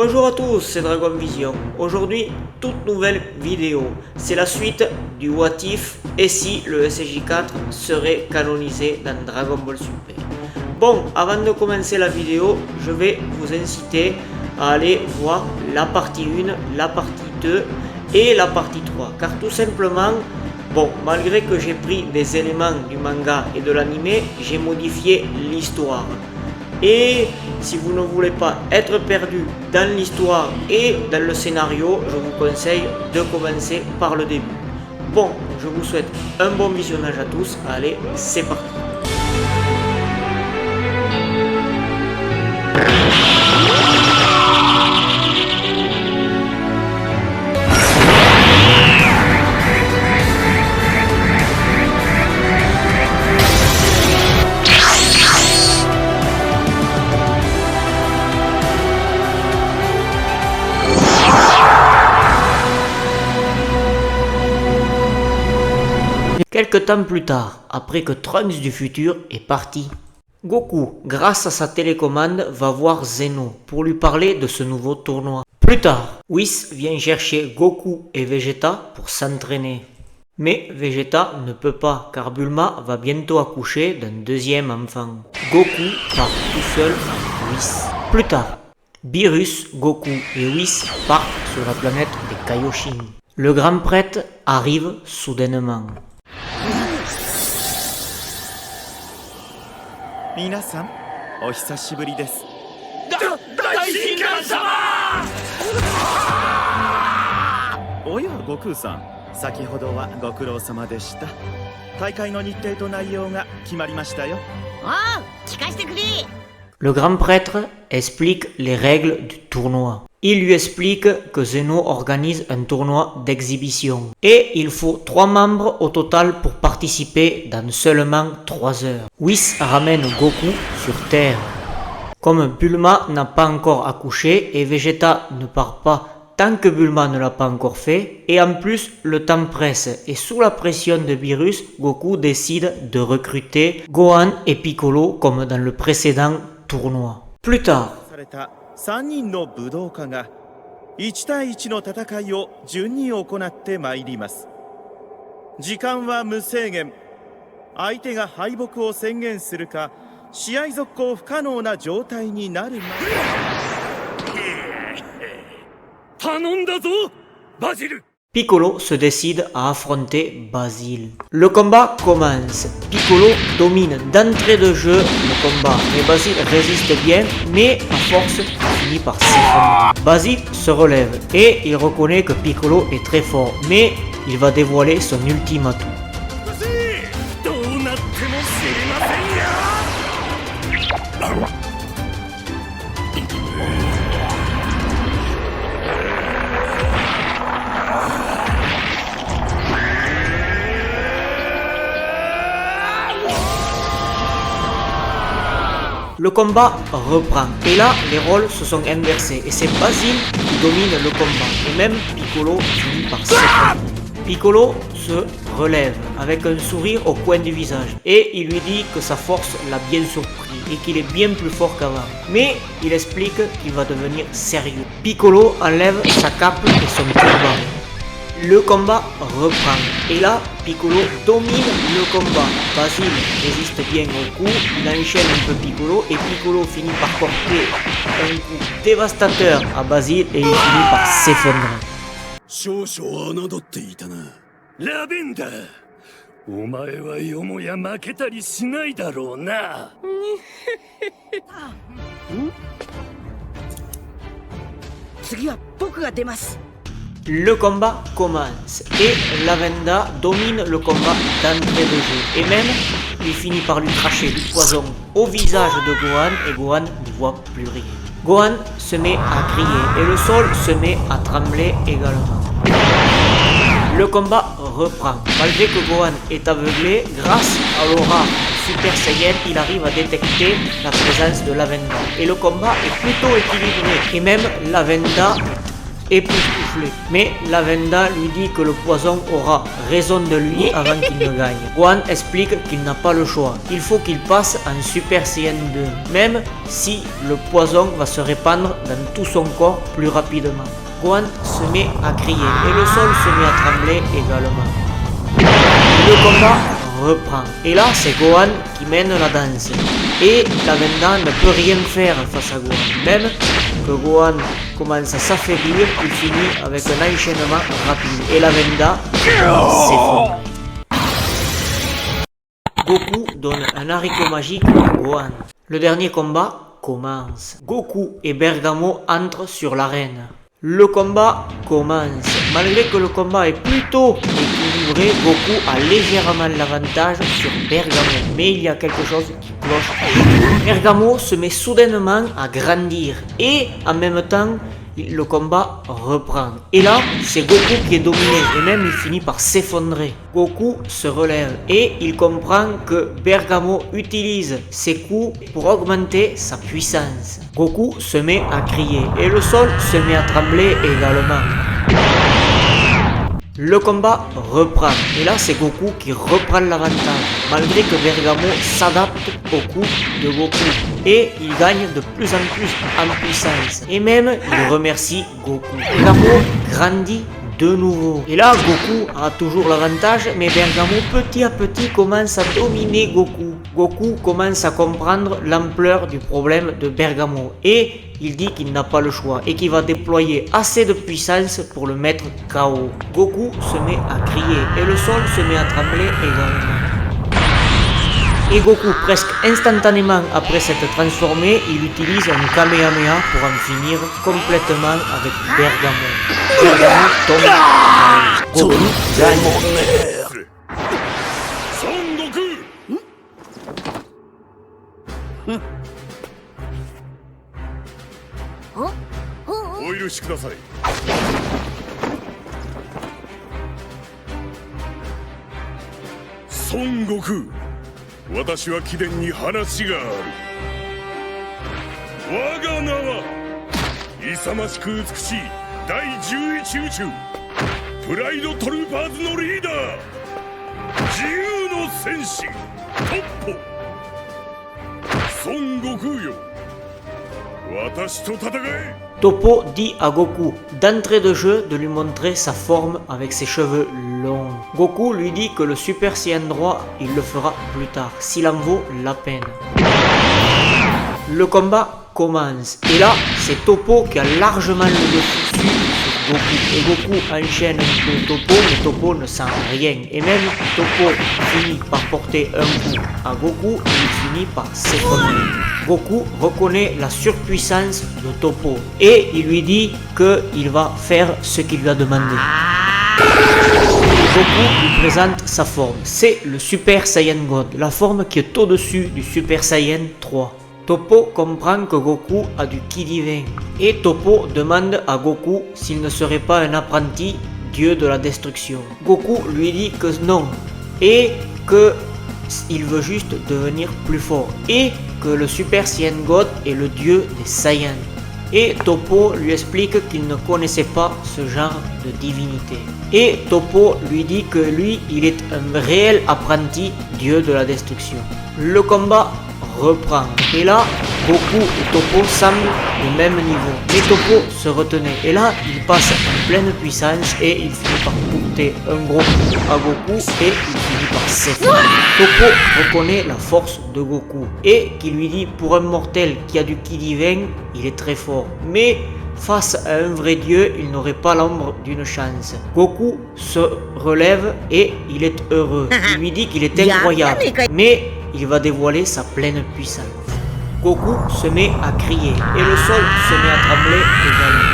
Bonjour à tous, c'est Dragon Vision. Aujourd'hui, toute nouvelle vidéo. C'est la suite du What If et si le SJ4 serait canonisé dans Dragon Ball Super. Bon, avant de commencer la vidéo, je vais vous inciter à aller voir la partie 1, la partie 2 et la partie 3. Car tout simplement, bon, malgré que j'ai pris des éléments du manga et de l'anime, j'ai modifié l'histoire. Et si vous ne voulez pas être perdu dans l'histoire et dans le scénario, je vous conseille de commencer par le début. Bon, je vous souhaite un bon visionnage à tous. Allez, c'est parti. Quelques temps plus tard, après que Trunks du futur est parti, Goku, grâce à sa télécommande, va voir Zeno pour lui parler de ce nouveau tournoi. Plus tard, Whis vient chercher Goku et Vegeta pour s'entraîner. Mais Vegeta ne peut pas car Bulma va bientôt accoucher d'un deuxième enfant. Goku part tout seul avec Whis. Plus tard, Beerus, Goku et Whis partent sur la planète des Kaioshin. Le grand prêtre arrive soudainement. 皆さん、お久しぶりです。大神官様！おや、悟空さん、先ほどはご苦労様でした。大会の日程と内容が決まりましたよ。ああ、聞かせてくれ。 Le grand prêtre explique les règles du tournoi. Il lui explique que Zeno organise un tournoi d'exhibition. Et il faut 3 membres au total pour participer dans seulement 3 heures. Whis ramène Goku sur Terre. Comme Bulma n'a pas encore accouché et Vegeta ne part pas tant que Bulma ne l'a pas encore fait, et en plus le temps presse et sous la pression de Beerus, Goku décide de recruter Gohan et Piccolo comme dans le précédent tournoi. Plus tard, 3人の武道家が1対1の戦いを順に行ってまいります。時間は無制限。相手が敗北を宣言するか、試合続行不可能な状態になるまで。頼んだぞ、バジル。 Piccolo se décide à affronter Basile. Le combat commence. Piccolo domine d'entrée de jeu le combat. Mais Basile résiste bien, mais à force, il finit par s'effondrer. Basile se relève et il reconnaît que Piccolo est très fort, mais il va dévoiler son ultimatum. Le combat reprend et là les rôles se sont inversés et c'est Basile qui domine le combat et même Piccolo finit par s'effondrer. Piccolo se relève avec un sourire au coin du visage et il lui dit que sa force l'a bien surpris et qu'il est bien plus fort qu'avant. Mais il explique qu'il va devenir sérieux. Piccolo enlève sa cape et son turban. Le combat reprend et là Piccolo domine le combat. Basile résiste bien au coup, il enchaîne un peu Piccolo et Piccolo finit par porter un coup dévastateur à Basile et il finit par s'effondrer. 少々侮っていたな。ラベンダー、お前はよもや負けたりしないだろうな。次は僕が出ます。 Le combat commence et Lavenda domine le combat d'entrée de jeu et même il finit par lui cracher du poison au visage de Gohan et Gohan ne voit plus rien. Gohan se met à crier et le sol se met à trembler également. Le combat reprend. Malgré que Gohan est aveuglé, grâce à l'aura Super Saiyan, il arrive à détecter la présence de Lavenda. Et le combat est plutôt équilibré et même Lavenda époustouflé. Mais la Venda lui dit que le poison aura raison de lui avant qu'il ne gagne. Gohan explique qu'il n'a pas le choix. Il faut qu'il passe en Super Saiyan 2, même si le poison va se répandre dans tout son corps plus rapidement. Gohan se met à crier et le sol se met à trembler également. Le combat reprend. Et là, c'est Gohan qui mène la danse. Et la Venda ne peut rien faire face à Gohan. Même que Gohan commence à s'affaiblir, il finit avec un enchaînement rapide. Et la Venda s'effondre. Goku donne un haricot magique à Gohan. Le dernier combat commence. Goku et Bergamo entrent sur l'arène. Le combat commence. Malgré que le combat est plutôt équilibré, Goku a légèrement l'avantage sur Bergamo. Mais il y a quelque chose qui cloche. Bergamo se met soudainement à grandir. Et en même temps, le combat reprend. Et là, c'est Goku qui est dominé. Et même il finit par s'effondrer. Goku se relève. Et il comprend que Bergamo utilise ses coups pour augmenter sa puissance. Goku se met à crier. Et le sol se met à trembler également. Le combat reprend. Et là, c'est Goku qui reprend l'avantage. Malgré que Bergamo s'adapte au coup de Goku. Et il gagne de plus en plus en puissance. Et même, il remercie Goku. Bergamo grandit de nouveau. Et là, Goku a toujours l'avantage, mais Bergamo petit à petit commence à dominer Goku. Goku commence à comprendre l'ampleur du problème de Bergamo. Et il dit qu'il n'a pas le choix et qu'il va déployer assez de puissance pour le mettre KO. Goku se met à crier et le sol se met à trembler également. Et Goku, presque instantanément après s'être transformé, il utilise un Kamehameha pour en finir complètement avec Bergamo. Bergamo tombe. Goku gagne. Son Goku! お許しください。孫悟空、私は貴殿に話がある。我が名は勇ましく美しい第11宇宙プライドトルーパーズのリーダー、自由の戦士トッポ孫悟空よ、私と戦え。 Toppo dit à Goku d'entrée de jeu de lui montrer sa forme avec ses cheveux longs. Goku lui dit que le Super Saiyan droit, il le fera plus tard, s'il en vaut la peine. Le combat commence. Et là, c'est Toppo qui a largement le dessus sur Goku. Et Goku enchaîne un peu Toppo, mais Toppo ne sent rien. Et même Toppo finit par porter un coup à Goku et il finit par s'effondrer. Goku reconnaît la surpuissance de Toppo et il lui dit qu'il va faire ce qu'il lui a demandé. Goku lui présente sa forme, c'est le Super Saiyan God, la forme qui est au-dessus du Super Saiyan 3. Toppo comprend que Goku a du ki divin et Toppo demande à Goku s'il ne serait pas un apprenti dieu de la destruction. Goku lui dit que non et qu'il veut juste devenir plus fort et que le Super Saiyan God est le dieu des Saiyans. Et Toppo lui explique qu'il ne connaissait pas ce genre de divinité. Et Toppo lui dit que lui, il est un réel apprenti dieu de la destruction. Le combat reprend. Et là, Goku et Toppo semblent au même niveau. Mais Toppo se retenait. Et là, il passe en pleine puissance et il finit par coûter un gros coup à Goku et il finit par s'effondrer. Toppo reconnaît la force de Goku et qui lui dit pour un mortel qui a du ki divin, il est très fort. Mais face à un vrai dieu, il n'aurait pas l'ombre d'une chance. Goku se relève et il est heureux. Il lui dit qu'il est incroyable. Mais il va dévoiler sa pleine puissance. Goku se met à crier et le sol se met à trembler également.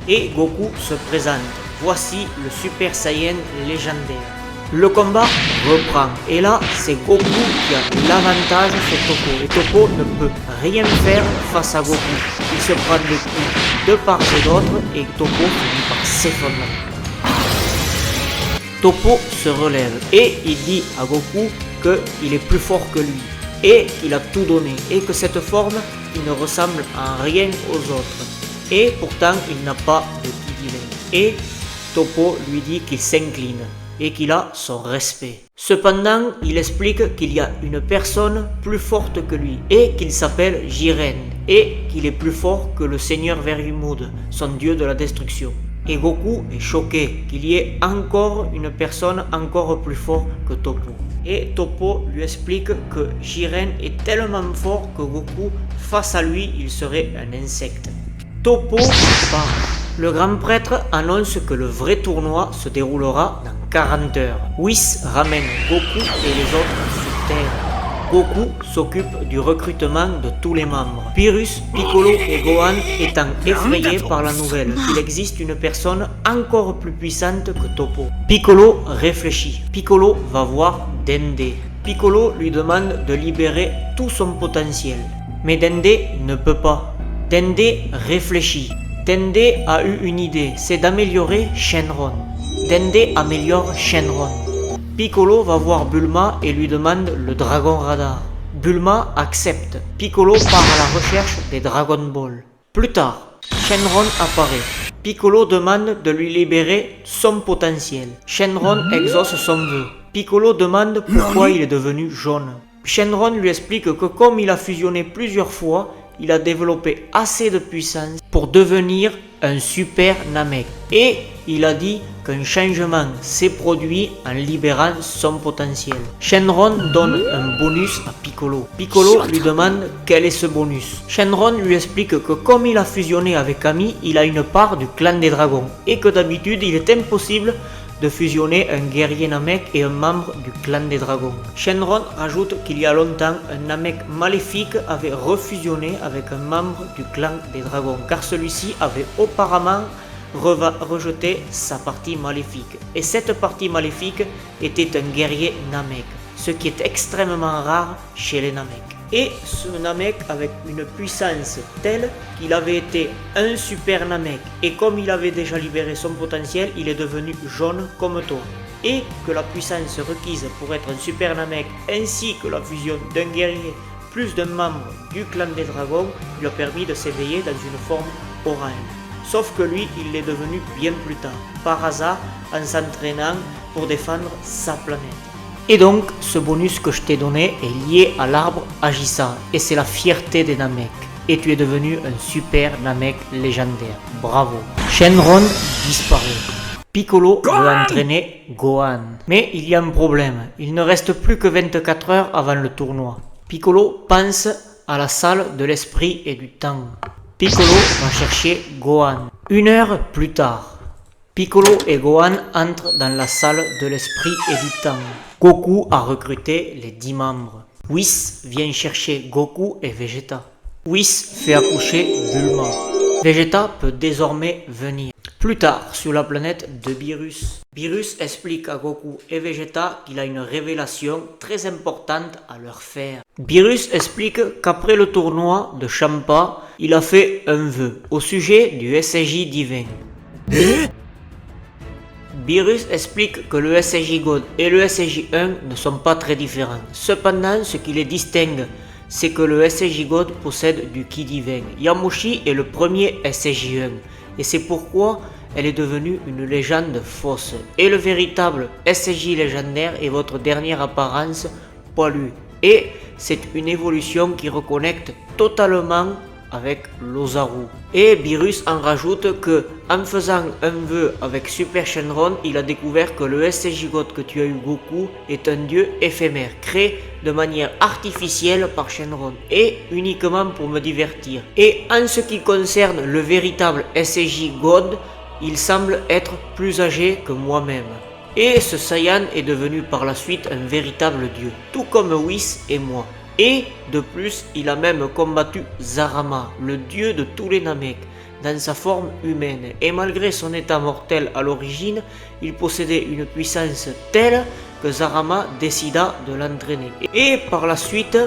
Et Goku se présente. Voici le Super Saiyan légendaire. Le combat reprend et là c'est Goku qui a l'avantage sur Toppo et Toppo ne peut rien faire face à Goku. Il se prend des coups de part et d'autre et Toppo finit par s'effondrer. Toppo se relève et il dit à Goku qu'il est plus fort que lui et qu'il a tout donné et que cette forme il ne ressemble en rien aux autres. Et pourtant, il n'a pas de ki divin. Et Toppo lui dit qu'il s'incline et qu'il a son respect. Cependant, il explique qu'il y a une personne plus forte que lui et qu'il s'appelle Jiren et qu'il est plus fort que le seigneur Vermimoud, son dieu de la destruction. Et Goku est choqué qu'il y ait encore une personne encore plus forte que Toppo. Et Toppo lui explique que Jiren est tellement fort que Goku, face à lui, il serait un insecte. Toppo part. Le grand prêtre annonce que le vrai tournoi se déroulera dans 40 heures. Whis ramène Goku et les autres sur Terre. Goku s'occupe du recrutement de tous les membres. Beerus, Piccolo et Gohan étant effrayés par la nouvelle qu'il existe une personne encore plus puissante que Toppo. Piccolo réfléchit. Piccolo va voir Dende. Piccolo lui demande de libérer tout son potentiel. Mais Dende ne peut pas. Dende réfléchit. Dende a eu une idée, c'est d'améliorer Shenron. Dende améliore Shenron. Piccolo va voir Bulma et lui demande le Dragon Radar. Bulma accepte. Piccolo part à la recherche des Dragon Ball. Plus tard, Shenron apparaît. Piccolo demande de lui libérer son potentiel. Shenron exauce son vœu. Piccolo demande pourquoi il est devenu jaune. Shenron lui explique que comme il a fusionné plusieurs fois, il a développé assez de puissance pour devenir un super Namek. Et il a dit qu'un changement s'est produit en libérant son potentiel. Shenron donne un bonus à Piccolo. Piccolo lui demande quel est ce bonus. Shenron lui explique que comme il a fusionné avec Kami, il a une part du clan des dragons. Et que d'habitude il est impossible de fusionner un guerrier Namek et un membre du clan des dragons. Shenron rajoute qu'il y a longtemps, un Namek maléfique avait refusionné avec un membre du clan des dragons, car celui-ci avait auparavant rejeté sa partie maléfique. Et cette partie maléfique était un guerrier Namek, ce qui est extrêmement rare chez les Namek. Et ce Namek avec une puissance telle qu'il avait été un super Namek. Et comme il avait déjà libéré son potentiel, il est devenu jaune comme toi. Et que la puissance requise pour être un super Namek, ainsi que la fusion d'un guerrier plus d'un membre du clan des dragons, lui a permis de s'éveiller dans une forme orange. Sauf que lui, il l'est devenu bien plus tard, par hasard, en s'entraînant pour défendre sa planète. Et donc, ce bonus que je t'ai donné est lié à l'arbre agissant, et c'est la fierté des Namek. Et tu es devenu un super Namek légendaire. Bravo. Shenron disparaît. Piccolo veut entraîner Gohan. Mais il y a un problème, il ne reste plus que 24 heures avant le tournoi. Piccolo pense à la salle de l'esprit et du temps. Piccolo va chercher Gohan. 1 heure plus tard, Piccolo et Gohan entrent dans la salle de l'esprit et du temps. Goku a recruté les 10 membres. Whis vient chercher Goku et Vegeta. Whis fait accoucher Bulma. Vegeta peut désormais venir. Plus tard, sur la planète de Beerus. Beerus explique à Goku et Vegeta qu'il a une révélation très importante à leur faire. Beerus explique qu'après le tournoi de Champa, il a fait un vœu au sujet du SJ divin. Beerus explique que le SJ God et le SJ1 ne sont pas très différents. Cependant, ce qui les distingue, c'est que le SJ God possède du ki divin. Yamushi est le premier SJ1 et c'est pourquoi elle est devenue une légende fausse. Et le véritable SJ légendaire est votre dernière apparence poilue. Et c'est une évolution qui reconnecte totalement avec l'Ozaru. Et Beerus en rajoute que en faisant un vœu avec Super Shenron, il a découvert que le SJ God que tu as eu Goku est un dieu éphémère, créé de manière artificielle par Shenron et uniquement pour me divertir. Et en ce qui concerne le véritable SJ God, il semble être plus âgé que moi-même. Et ce Saiyan est devenu par la suite un véritable dieu, tout comme Whis et moi. Et de plus, il a même combattu Zarama, le dieu de tous les Namek, dans sa forme humaine. Et malgré son état mortel à l'origine, il possédait une puissance telle que Zarama décida de l'entraîner. Et par la suite,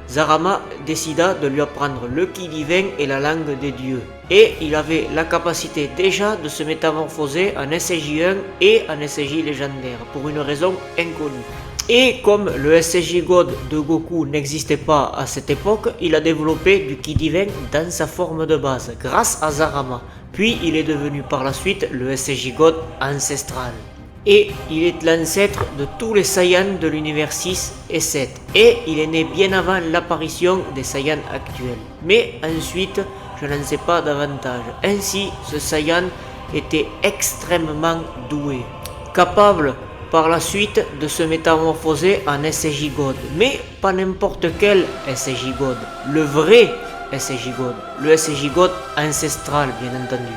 Zarama décida de lui apprendre le ki divin et la langue des dieux. Et il avait la capacité déjà de se métamorphoser en SJ1 et en SJ légendaire, pour une raison inconnue. Et comme le SSJ God de Goku n'existait pas à cette époque, il a développé du Ki divin dans sa forme de base, grâce à Zarama. Puis il est devenu par la suite le SSJ God ancestral. Et il est l'ancêtre de tous les Saiyans de l'univers 6 et 7. Et il est né bien avant l'apparition des Saiyans actuels. Mais ensuite, je n'en sais pas davantage. Ainsi, ce Saiyan était extrêmement doué, capable par la suite de se métamorphoser en SSJ God. Mais pas n'importe quel SSJ God, le vrai SSJ God, le SSJ God ancestral bien entendu.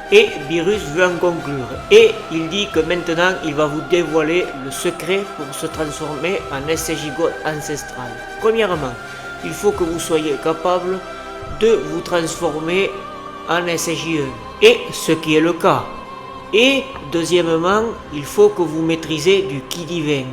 Et Beerus veut en conclure, et il dit que maintenant il va vous dévoiler le secret pour se transformer en SSJ God ancestral. Premièrement, il faut que vous soyez capable de vous transformer en SSJ1, et ce qui est le cas. Et deuxièmement, il faut que vous maîtrisez du Ki divin.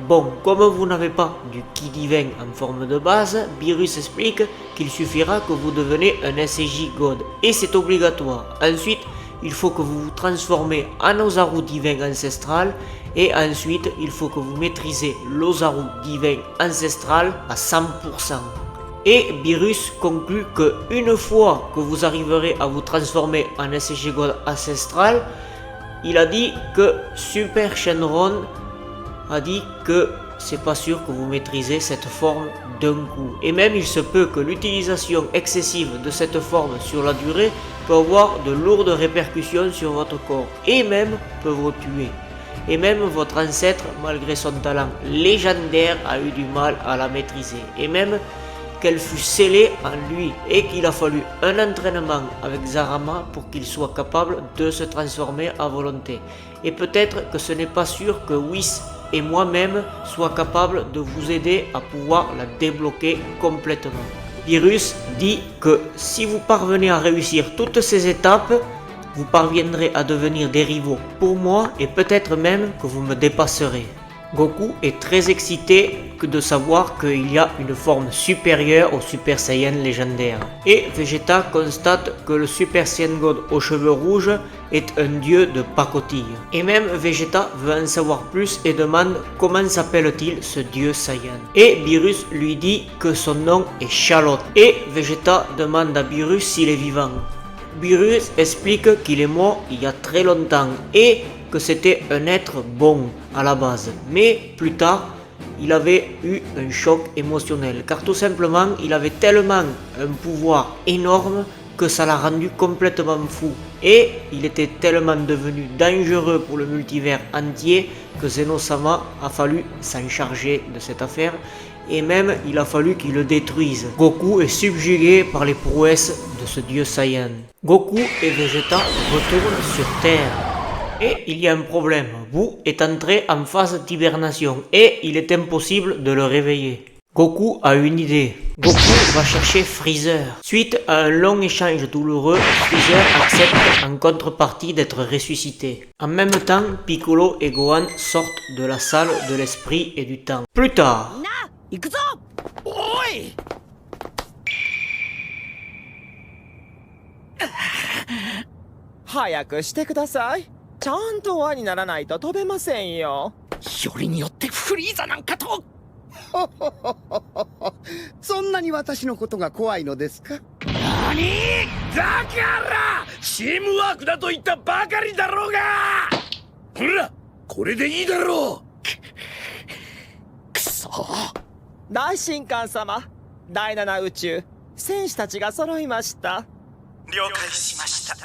Bon, comme vous n'avez pas du Ki divin en forme de base, Beerus explique qu'il suffira que vous deveniez un SSJ God, et c'est obligatoire. Ensuite, il faut que vous vous transformez en Ozaru divin ancestral, et ensuite, il faut que vous maîtrisez l'Ozaru divin ancestral à 100%. Et Beerus conclut que une fois que vous arriverez à vous transformer en SSJ God ancestral, il a dit que Super Shenron a dit que c'est pas sûr que vous maîtrisez cette forme d'un coup. Et même il se peut que l'utilisation excessive de cette forme sur la durée peut avoir de lourdes répercussions sur votre corps et même peut vous tuer. Et même votre ancêtre, malgré son talent légendaire, a eu du mal à la maîtriser. Et même qu'elle fut scellée en lui et qu'il a fallu un entraînement avec Zarama pour qu'il soit capable de se transformer à volonté. Et peut-être que ce n'est pas sûr que Whis et moi-même soient capables de vous aider à pouvoir la débloquer complètement. Beerus dit que si vous parvenez à réussir toutes ces étapes, vous parviendrez à devenir des rivaux pour moi et peut-être même que vous me dépasserez. Goku est très excité de savoir qu'il y a une forme supérieure au Super Saiyan légendaire. Et Vegeta constate que le Super Saiyan God aux cheveux rouges est un dieu de pacotille. Et même Vegeta veut en savoir plus et demande comment s'appelle-t-il ce dieu Saiyan. Et Beerus lui dit que son nom est Charlotte. Et Vegeta demande à Beerus s'il est vivant. Beerus explique qu'il est mort il y a très longtemps et que c'était un être bon à la base, mais plus tard il avait eu un choc émotionnel car tout simplement il avait tellement un pouvoir énorme que ça l'a rendu complètement fou et il était tellement devenu dangereux pour le multivers entier que Zeno-sama a fallu s'en charger de cette affaire et même il a fallu qu'il le détruise. Goku est subjugué par les prouesses de ce dieu Saiyan. Goku et Vegeta retournent sur Terre. Et il y a un problème, Buu est entré en phase d'hibernation et il est impossible de le réveiller. Goku a une idée. Goku va chercher Freezer. Suite à un long échange douloureux, Freezer accepte en contrepartie d'être ressuscité. En même temps, Piccolo et Gohan sortent de la salle de l'esprit et du temps. Plus tard. 行くぞ。おい。早くしてください。ちゃんと輪にならないと飛べませんよ。よりによってフリーザなんかと。そんなに私のことが怖いのですか？何だからチームワークだと言ったばかりだろうがほらこれでいいだろうくそ。大神官様、第7宇宙、戦士たちが揃いました。了解しました。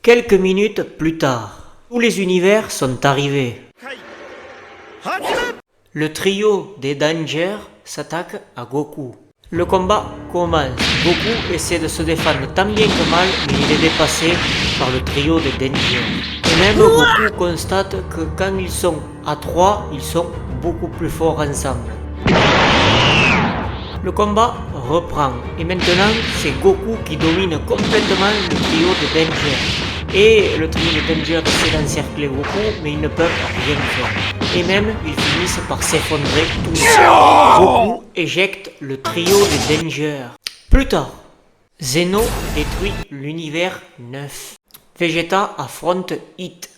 Quelques minutes plus tard, tous les univers sont arrivés. Le trio des Danger s'attaque à Goku. Le combat commence. Goku essaie de se défendre tant bien que mal, mais il est dépassé par le trio des Danger. Et même Goku constate que quand ils sont à 3, ils sont beaucoup plus forts ensemble. Le combat reprend et maintenant c'est Goku qui domine complètement le trio de Danger. Et le trio de Danger essaie d'encercler Goku mais ils ne peuvent rien faire. et même ils finissent par s'effondrer tous. Goku éjecte le trio de Danger. Plus tard, Zeno détruit l'univers 9. Vegeta affronte Hit.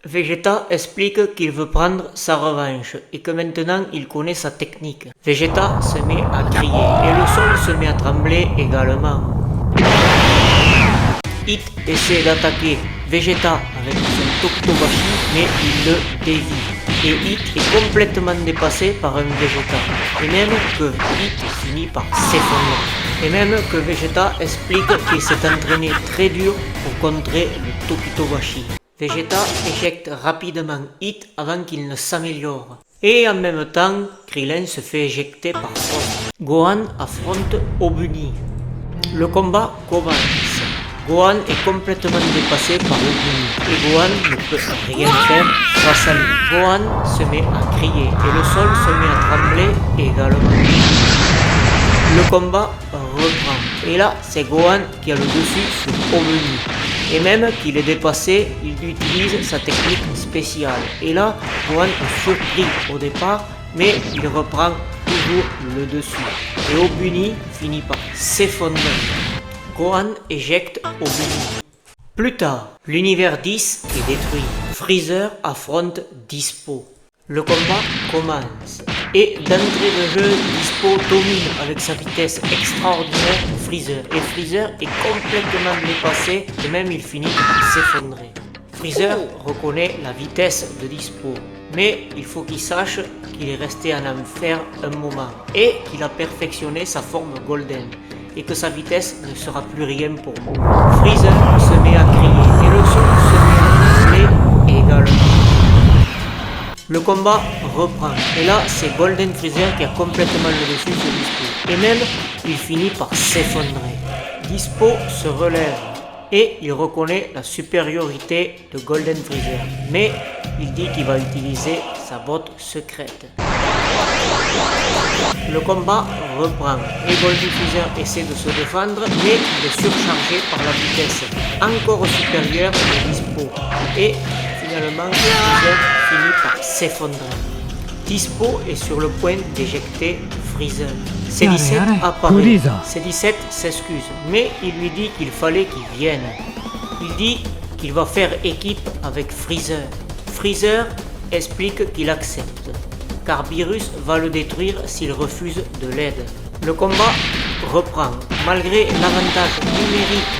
Vegeta explique qu'il veut prendre sa revanche et que maintenant il connaît sa technique. Vegeta se met à crier et le sol se met à trembler également. Hit essaie d'attaquer Vegeta avec son Tokutobashi mais il le dévie. Et Hit est complètement dépassé par un Vegeta. Et même que Hit finit par s'effondrer. Et même que Vegeta explique qu'il s'est entraîné très dur pour contrer le Tokutobashi. Vegeta éjecte rapidement Hit avant qu'il ne s'améliore. Et en même temps, Krillin se fait éjecter par Frost. Gohan affronte Obuni. Le combat commence. Gohan est complètement dépassé par Obuni. Et Gohan ne peut rien faire face à lui. Gohan se met à crier et le sol se met à trembler également. Le combat reprend. Et là, c'est Gohan qui a le dessus sur Obuni. Et même qu'il est dépassé, il utilise sa technique spéciale. Et là, Gohan est surpris au départ, mais il reprend toujours le dessus. Et Obuni finit par s'effondrer. Gohan éjecte Obuni. Plus tard, l'univers 10 est détruit. Freezer affronte Dispo. Le combat commence. Et d'entrée de jeu, Dispo domine avec sa vitesse extraordinaire Freezer. Et Freezer est complètement dépassé et même il finit par s'effondrer. Freezer reconnaît la vitesse de Dispo. Mais il faut qu'il sache qu'il est resté en enfer un moment. Et qu'il a perfectionné sa forme golden. Et que sa vitesse ne sera plus rien pour lui. Freezer se met à crier et le sol se met à trembler également. Le combat reprend et là c'est Golden Freezer qui a complètement le dessus sur Dispo. Et même il finit par s'effondrer. Dispo se relève et il reconnaît la supériorité de Golden Freezer. Mais il dit qu'il va utiliser sa botte secrète. Le combat reprend et Golden Freezer essaie de se défendre mais il est surchargé par la vitesse encore supérieure de Dispo. Et finalement, Freezer finit par s'effondrer. Dispo est sur le point d'éjecter Freezer. C17 apparaît. C17 s'excuse, mais il lui dit qu'il fallait qu'il vienne. Il dit qu'il va faire équipe avec Freezer. Freezer explique qu'il accepte, car Beerus va le détruire s'il refuse de l'aide. Le combat reprend. Malgré l'avantage numérique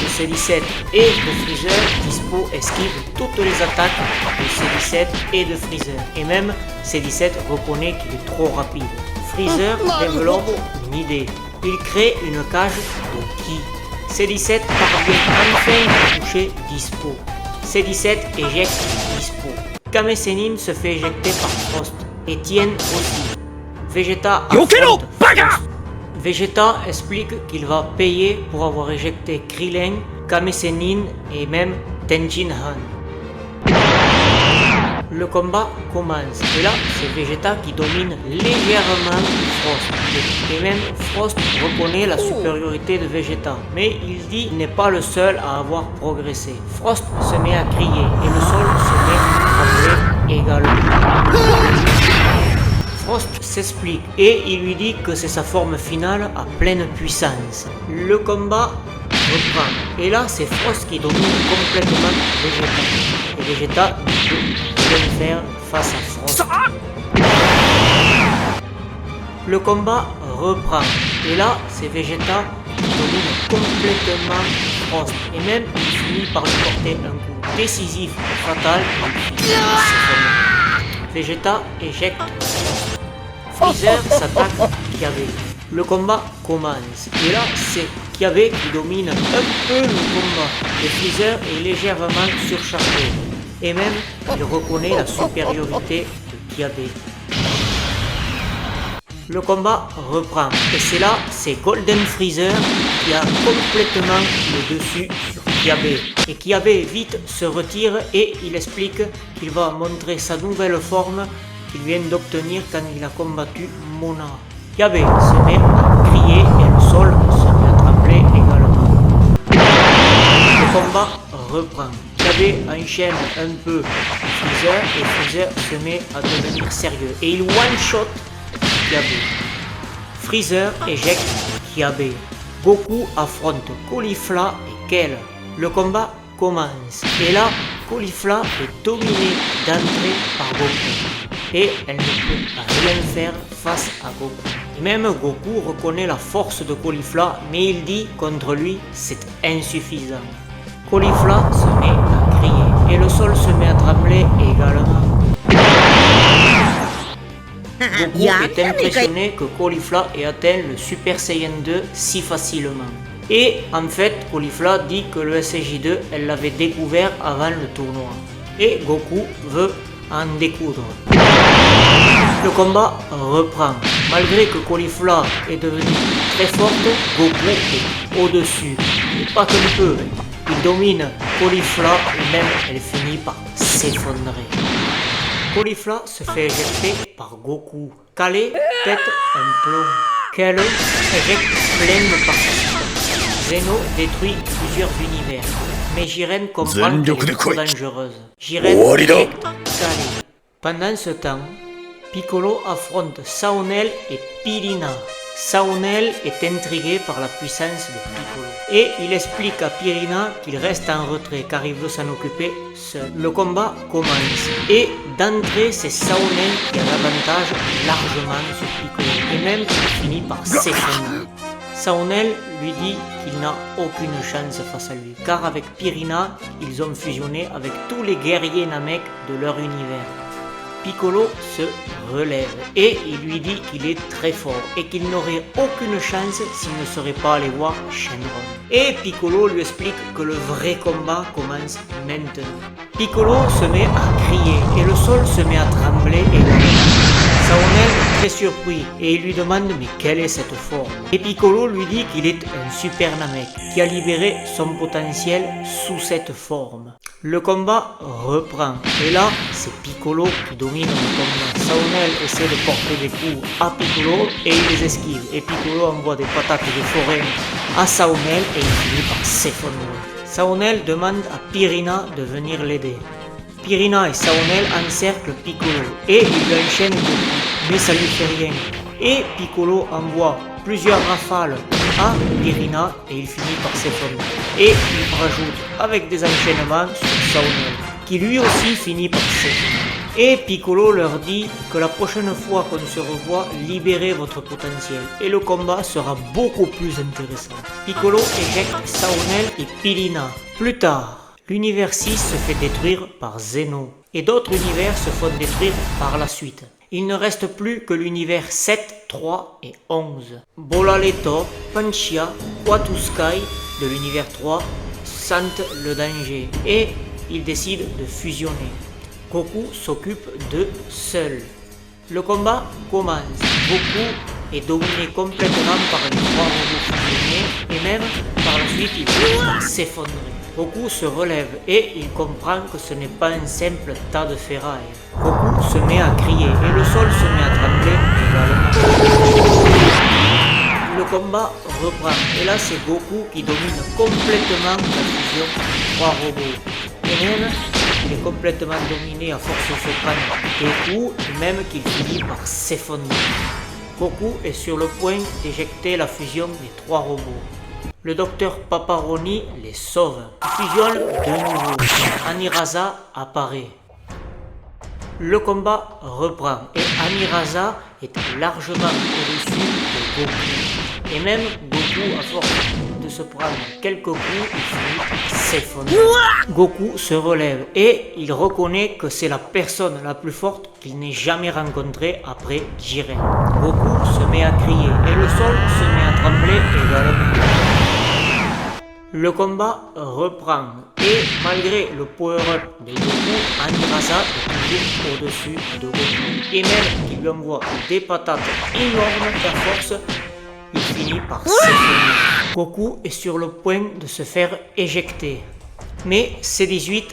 de C17 et de Freezer, Dispo esquive toutes les attaques de C17 et de Freezer. Et même C17 reconnaît qu'il est trop rapide. Freezer développe une idée. Il crée une cage de ki. C17 parvient enfin à toucher Dispo. C17 éjecte Dispo. Kame Sennin se fait éjecter par Frost. Et Tien aussi. Vegeta affronte Frost. Vegeta explique qu'il va payer pour avoir éjecté Krillin, Kame Sennin et même Tenjin Han. Le combat commence et là c'est Vegeta qui domine légèrement Frost. Et même Frost reconnaît la supériorité de Vegeta, mais il dit qu'il n'est pas le seul à avoir progressé. Frost se met à crier et le sol se met à trembler également. Frost s'explique et il lui dit que c'est sa forme finale à pleine puissance. Le combat reprend et là c'est Frost qui domine complètement Vegeta. Et Vegeta ne peut rien faire face à Frost. Le combat reprend et là c'est Vegeta qui domine complètement Frost. Et même il finit par lui porter un coup décisif et fatal. Vegeta éjecte Frost. Freezer s'attaque à Kiabe. Le combat commence. Et là, c'est Kiabe qui domine un peu le combat. Et Freezer est légèrement surchargé. Et même, il reconnaît la supériorité de Kiabe. Le combat reprend. Et c'est là, c'est Golden Freezer qui a complètement le dessus sur Kiabe. Et Kiabe vite se retire et il explique qu'il va montrer sa nouvelle forme qu'il vient d'obtenir quand il a combattu Mona. Kiabe se met à crier et le sol se met à trembler également. Le combat reprend. Kiabe Kiabe enchaîne un peu Freezer et Freezer se met à devenir sérieux. Et il one-shot Kiabe. Freezer éjecte Kiabe. Goku affronte Caulifla et Kel. Le combat commence. Et là, Caulifla est dominée d'entrée par Goku. Et elle ne peut rien faire face à Goku. Et même Goku reconnaît la force de Caulifla, mais il dit contre lui c'est insuffisant. Caulifla se met à crier et le sol se met à trembler également. Goku est impressionné que Caulifla ait atteint le Super Saiyan 2 si facilement. Et en fait, Caulifla dit que le SJ2, elle l'avait découvert avant le tournoi. Et Goku veut en découdre. Le combat reprend. Malgré que Caulifla est devenue très forte, Goku est au-dessus. Et pas qu'un peu. Il domine Caulifla et même elle finit par s'effondrer. Caulifla se fait éjecter par Goku. Calé pète un plomb. Kel éjecte plein de participants. Zeno détruit plusieurs univers. Mais Jiren comprend qu'elle est trop dangereuse. Jiren éjecte Calé. Pendant ce temps, Piccolo affronte Saonel et Pirina. Saonel est intrigué par la puissance de Piccolo. Et il explique à Pirina qu'il reste en retrait car il veut s'en occuper seul. Le combat commence. Et d'entrée, c'est Saonel qui a l'avantage largement sur Piccolo. Et même il finit par s'effondrer. Saonel lui dit qu'il n'a aucune chance face à lui. Car avec Pirina, ils ont fusionné avec tous les guerriers Namek de leur univers. Piccolo se relève et il lui dit qu'il est très fort et qu'il n'aurait aucune chance s'il ne serait pas allé voir Shenron. Et Piccolo lui explique que le vrai combat commence maintenant. Piccolo se met à crier et le sol se met à trembler également. Saonel est très surpris et il lui demande mais quelle est cette forme. Et Piccolo lui dit qu'il est un super Namek qui a libéré son potentiel sous cette forme. Le combat reprend et là c'est Piccolo qui domine le combat. Saonel essaie de porter des coups à Piccolo et il les esquive. Et Piccolo envoie des patates de forêt à Saonel et il finit par s'effondrer. Saonel demande à Pirina de venir l'aider. Pirina et Saonel encerclent Piccolo et il lui enchaîne Goku, mais ça lui fait rien. Et Piccolo envoie plusieurs rafales à Pirina et il finit par s'effondrer. Et il rajoute avec des enchaînements sur Saonel, qui lui aussi finit par s'effondrer. Et Piccolo leur dit que la prochaine fois qu'on se revoit, libérez votre potentiel et le combat sera beaucoup plus intéressant. Piccolo éjecte Saonel et Pirina. Plus tard, l'univers 6 se fait détruire par Zeno et d'autres univers se font détruire par la suite. Il ne reste plus que l'univers 7, 3 et 11. Bolaleto, Panchia, Quatuskai de l'univers 3 sentent le danger et ils décident de fusionner. Goku s'occupe d'eux seul. Le combat commence. Goku est dominé complètement par les trois robots fusionnés et même par la suite il finit par s'effondrer. Goku se relève et il comprend que ce n'est pas un simple tas de ferraille. Goku se met à crier et le sol se met à trembler également. Le combat reprend et là c'est Goku qui domine complètement la fusion des trois robots. Et même il est complètement dominé à force de se prendre des coups et même qu'il finit par s'effondrer. Goku est sur le point d'éjecter la fusion des trois robots. Le docteur Paparoni les sauve. Ils fusionnent de nouveau. Aniraza apparaît. Le combat reprend et Aniraza est largement au-dessus de Goku. Et même Goku, à force de se prendre quelques coups, il finit par s'effondrer. Goku se relève et il reconnaît que c'est la personne la plus forte qu'il n'ait jamais rencontrée après Jiren. Goku se met à crier et le sol se met à trembler également. Le combat reprend et malgré le power-up de Goku, Aniraza est toujours au-dessus de Goku. Et même qu'il lui envoie des patates énormes à force, il finit par s'effondrer. Goku est sur le point de se faire éjecter. Mais C-18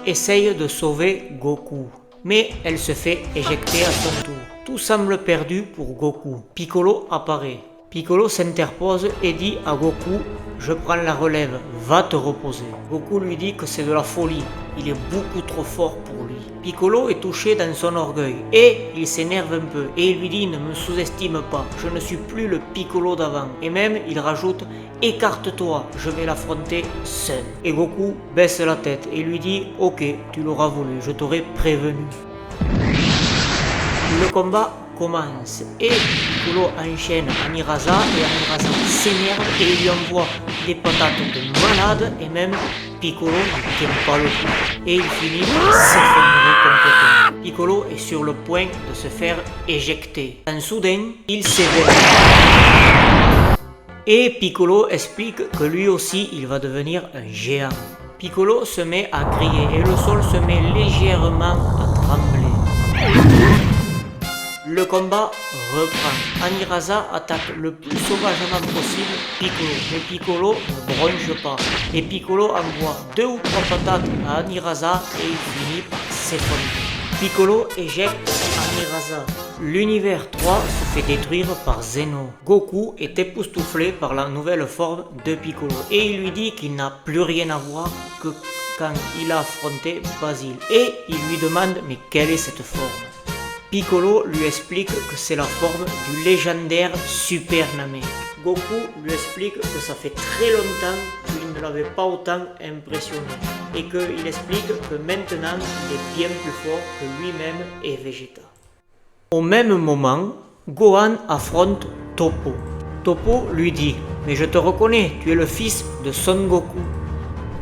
essaye de sauver Goku. Mais elle se fait éjecter à son tour. Tout semble perdu pour Goku. Piccolo apparaît. Piccolo s'interpose et dit à Goku « je prends la relève, va te reposer. Goku lui dit que c'est de la folie, il est beaucoup trop fort pour lui. Piccolo est touché dans son orgueil et il s'énerve un peu et il lui dit ne me sous-estime pas, je ne suis plus le Piccolo d'avant. Et même il rajoute écarte-toi, je vais l'affronter seul. Et Goku baisse la tête et lui dit ok, tu l'auras voulu, je t'aurais prévenu. Le combat commence et Piccolo enchaîne Amiraza et Amiraza s'énerve et il lui envoie des patates de malade et même Piccolo ne tient pas le coup et il finit par s'effondrer complètement. Piccolo est sur le point de se faire éjecter. Quand soudain, il s'éveille. Et Piccolo explique que lui aussi il va devenir un géant. Piccolo se met à crier et le sol se met légèrement à trembler. Le combat reprend. Amiraza attaque le plus sauvagement possible Piccolo, mais Piccolo ne bronche pas. Et Piccolo envoie 2 ou 3 patates à Amiraza et il finit par s'effondrer. Piccolo éjecte Amiraza. L'univers 3 se fait détruire par Zeno. Goku est époustouflé par la nouvelle forme de Piccolo et il lui dit qu'il n'a plus rien à voir que quand il a affronté Basile. Et il lui demande mais quelle est cette forme? Piccolo lui explique que c'est la forme du légendaire Super Namek. Goku lui explique que ça fait très longtemps qu'il ne l'avait pas autant impressionné et qu'il explique que maintenant il est bien plus fort que lui-même et Vegeta. Au même moment, Gohan affronte Toppo. Toppo lui dit « Mais je te reconnais, tu es le fils de Son Goku ».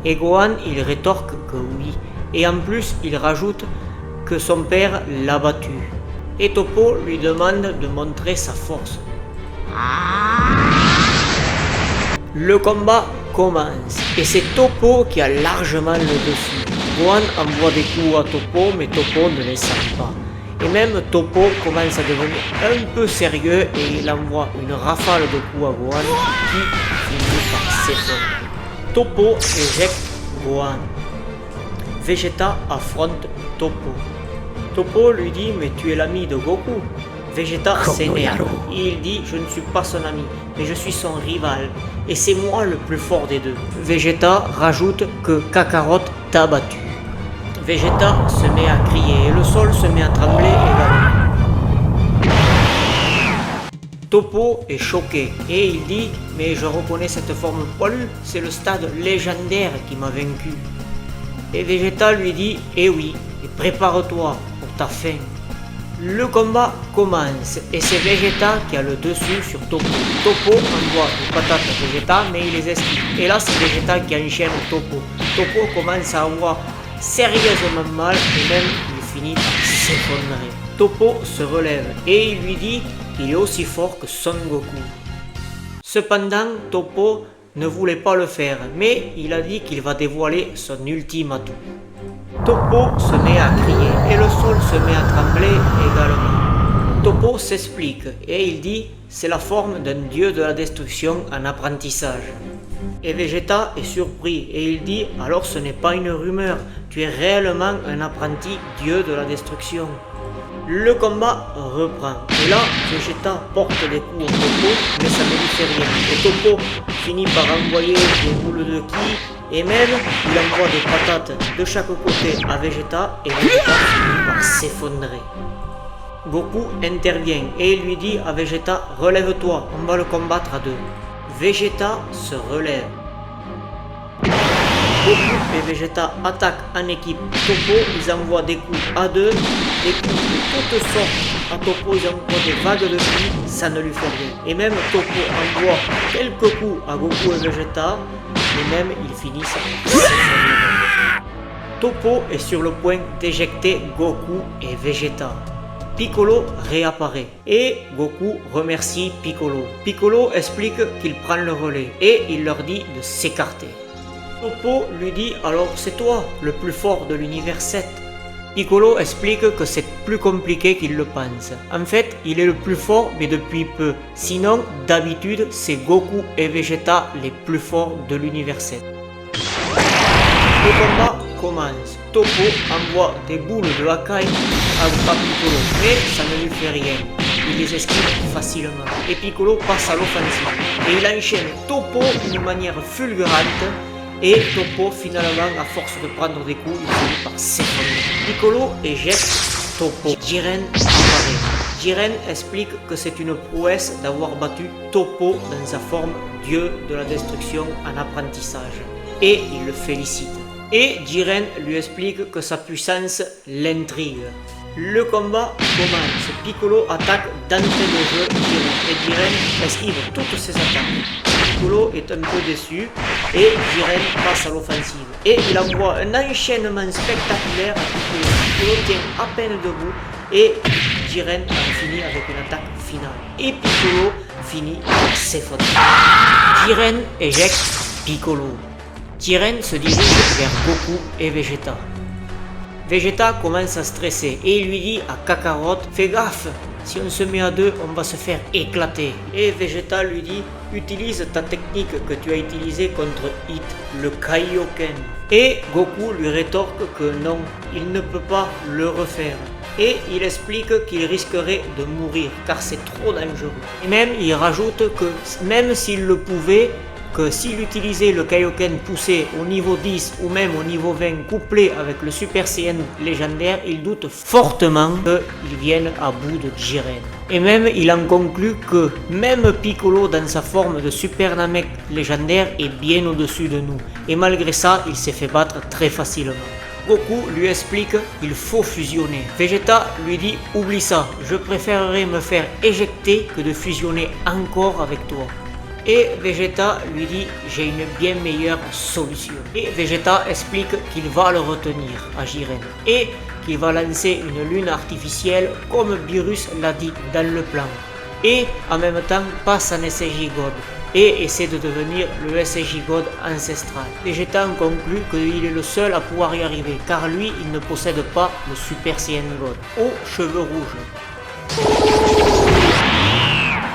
Et Gohan il rétorque que oui et en plus il rajoute que son père l'a battu. Et Toppo lui demande de montrer sa force. Le combat commence et c'est Toppo qui a largement le dessus. Gohan envoie des coups à Toppo mais Toppo ne les sent pas. Et même Toppo commence à devenir un peu sérieux et il envoie une rafale de coups à Gohan qui finit par s'effondrer. Toppo éjecte Gohan. Vegeta affronte Toppo. Toppo lui dit mais tu es l'ami de Goku. Vegeta s'énerve. Il dit je ne suis pas son ami mais je suis son rival et c'est moi le plus fort des deux. Vegeta rajoute que Kakarot t'a battu. Vegeta se met à crier et le sol se met à trembler également. Toppo est choqué et il dit mais je reconnais cette forme poilue, c'est le stade légendaire qui m'a vaincu. Et Vegeta lui dit eh oui, et prépare-toi pour ta fin. Le combat commence et c'est Vegeta qui a le dessus sur Toppo. Toppo envoie des patates à Vegeta mais il les esquive. Et là c'est Vegeta qui enchaîne Toppo. Toppo commence à avoir sérieusement mal et même il finit par s'effondrer. Toppo se relève et il lui dit qu'il est aussi fort que Son Goku. Cependant, Toppo ne voulait pas le faire, mais il a dit qu'il va dévoiler son ultime atout. Toppo se met à crier et le sol se met à trembler également. Toppo s'explique et il dit c'est la forme d'un dieu de la destruction en apprentissage. Et Vegeta est surpris et il dit alors ce n'est pas une rumeur, tu es réellement un apprenti dieu de la destruction. Le combat reprend et là Vegeta porte des coups au Toppo mais ça ne lui fait rien. Et Toppo finit par envoyer des boules de ki et même il envoie des patates de chaque côté à Vegeta et Vegeta finit par s'effondrer. Goku intervient et il lui dit à Vegeta relève-toi, on va le combattre à deux. Vegeta se relève. Goku et Vegeta attaquent en équipe Toppo, ils envoient des coups à deux, des coups de toutes sortes à Toppo, ils envoient des vagues de coups, ça ne lui fait rien. Et même Toppo envoie quelques coups à Goku et Vegeta, et même ils finissent par s'effondrer. Toppo est sur le point d'éjecter Goku et Vegeta. Piccolo réapparaît et Goku remercie Piccolo. Piccolo explique qu'il prend le relais et il leur dit de s'écarter. Toppo lui dit alors c'est toi le plus fort de l'univers 7. Piccolo explique que c'est plus compliqué qu'il le pense. En fait, il est le plus fort mais depuis peu. Sinon, d'habitude, c'est Goku et Vegeta les plus forts de l'univers 7. Le combat commence. Toppo envoie des boules de Hakai à Piccolo, mais ça ne lui fait rien. il les esquive facilement. Et Piccolo passe à l'offensive. Et il enchaîne Toppo d'une manière fulgurante. Et Toppo, finalement, à force de prendre des coups, il finit par s'effondrer. Piccolo éjecte Toppo. Jiren apparaît. Jiren explique que c'est une prouesse d'avoir battu Toppo dans sa forme dieu de la destruction en apprentissage. Et il le félicite. Et Jiren lui explique que sa puissance l'intrigue. Le combat commence. Piccolo attaque d'entrée de jeu Jiren. Et Jiren esquive toutes ses attaques. Piccolo est un peu déçu et Jiren passe à l'offensive. Et il envoie un enchaînement spectaculaire à Piccolo. Piccolo tient à peine debout et Jiren en finit avec une attaque finale. Et Piccolo finit par s'effondrer. Jiren éjecte Piccolo. Jiren se dirige vers Goku et Vegeta. Vegeta commence à stresser et il lui dit à Kakarot, fais gaffe, si on se met à deux, on va se faire éclater. Et Vegeta lui dit, utilise ta technique que tu as utilisée contre Hit, le Kaioken. Et Goku lui rétorque que non, il ne peut pas le refaire. Et il explique qu'il risquerait de mourir car c'est trop dangereux. Et même il rajoute que même s'il le pouvait, que s'il utilisait le Kaioken poussé au niveau 10 ou même au niveau 20 couplé avec le Super Saiyan légendaire, il doute fortement qu'il vienne à bout de Jiren. Et même il en conclut que même Piccolo dans sa forme de Super Namek légendaire est bien au-dessus de nous. Et malgré ça, il s'est fait battre très facilement. Goku lui explique qu'il faut fusionner. Vegeta lui dit oublie ça, je préférerais me faire éjecter que de fusionner encore avec toi. Et Vegeta lui dit j'ai une bien meilleure solution. Et Vegeta explique qu'il va le retenir à Jiren et qu'il va lancer une lune artificielle comme Beerus l'a dit dans le plan. Et en même temps passe en SJ God et essaie de devenir le SJ God ancestral. Vegeta en conclut qu'il est le seul à pouvoir y arriver car lui il ne possède pas le Super Saiyan God aux cheveux rouges.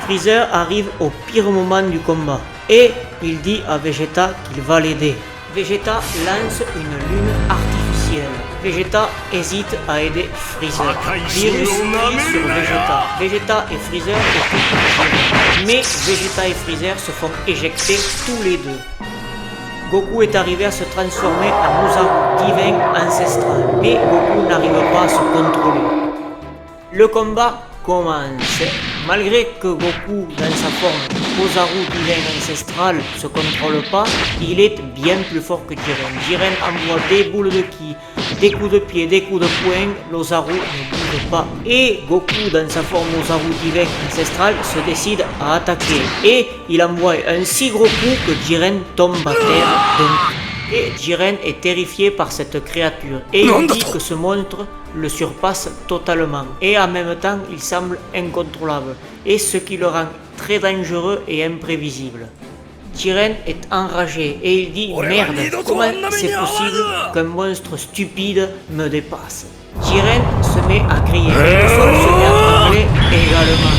Freezer arrive au pire moment du combat et il dit à Vegeta qu'il va l'aider. Vegeta lance une lune artificielle. Vegeta hésite à aider Freezer. Beerus crie sur Vegeta. Vegeta et Freezer occupent mais Vegeta et Freezer se font éjecter tous les deux. Goku est arrivé à se transformer en Ozaru divin ancestral mais Goku n'arrive pas à se contrôler. Le combat commence. Malgré que Goku, dans sa forme Ozaru divin ancestral, se contrôle pas, il est bien plus fort que Jiren. Jiren envoie des boules de ki, des coups de pied, des coups de poing, l'Ozaru ne bouge pas. Et Goku, dans sa forme Ozaru divin ancestral, se décide à attaquer. Et il envoie un si gros coup que Jiren tombe à terre d'un coup. Et Jiren est terrifié par cette créature et il dit que ce monstre le surpasse totalement et en même temps il semble incontrôlable et ce qui le rend très dangereux et imprévisible. Jiren est enragé et il dit merde, comment c'est possible qu'un monstre stupide me dépasse. Jiren se met à crier et le sol se met à trembler également.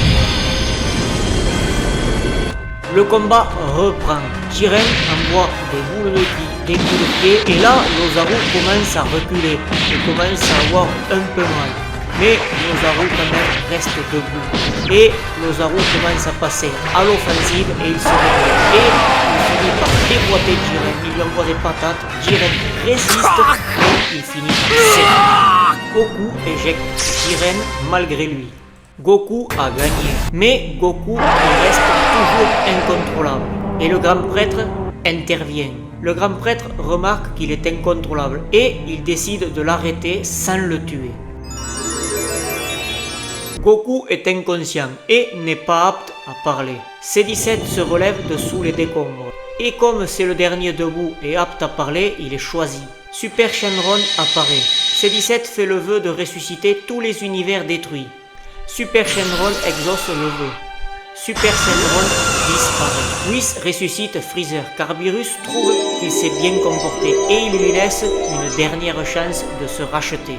Le combat reprend. Jiren envoie des boules de ki, des coups de pied et là l'Ozaru commence à reculer et commence à avoir un peu mal. Mais l'Ozaru quand même reste debout. Et l'Ozaru commence à passer à l'offensive et il se réveille. Et il finit par déboîter Jiren, il lui envoie des patates, Jiren résiste et il finit par s'éteindre. Goku éjecte Jiren malgré lui. Goku a gagné, mais Goku reste toujours incontrôlable. Et le grand prêtre intervient. Le grand prêtre remarque qu'il est incontrôlable et il décide de l'arrêter sans le tuer. Goku est inconscient et n'est pas apte à parler. C17 se relève de sous les décombres. Et comme c'est le dernier debout et apte à parler, il est choisi. Super Shenron apparaît. C17 fait le vœu de ressusciter tous les univers détruits. Super Shenron exauce le vœu. Super Shenron disparaît. Whis ressuscite Freezer car Beerus trouve qu'il s'est bien comporté et il lui laisse une dernière chance de se racheter.